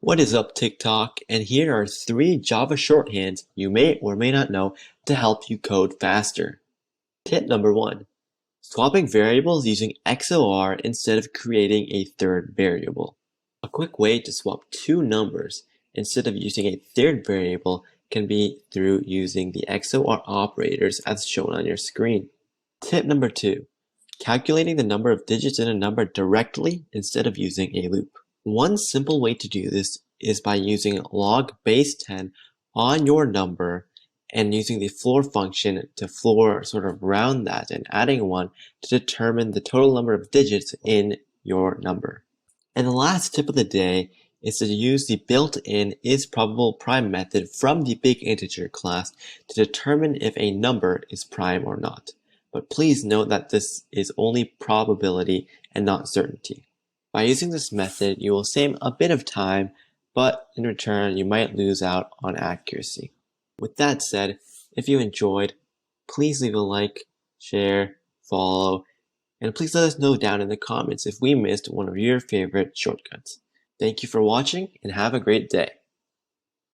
What is up, TikTok? And here are 3 Java shorthands you may or may not know to help you code faster. Tip number 1. Swapping variables using XOR instead of creating a third variable. A quick way to swap 2 numbers instead of using a third variable can be through using the XOR operators as shown on your screen. Tip number 2. Calculating the number of digits in a number directly instead of using a loop. One simple way to do this is by using log base 10 on your number and using the floor function to floor sort of round that and adding 1 to determine the total number of digits in your number. And the last tip of the day is to use the built-in isProbablePrime method from the big integer class to determine if a number is prime or not. But please note that this is only probability and not certainty. By using this method, you will save a bit of time, but in return, you might lose out on accuracy. With that said, if you enjoyed, please leave a like, share, follow, and please let us know down in the comments if we missed one of your favorite shortcuts. Thank you for watching and have a great day.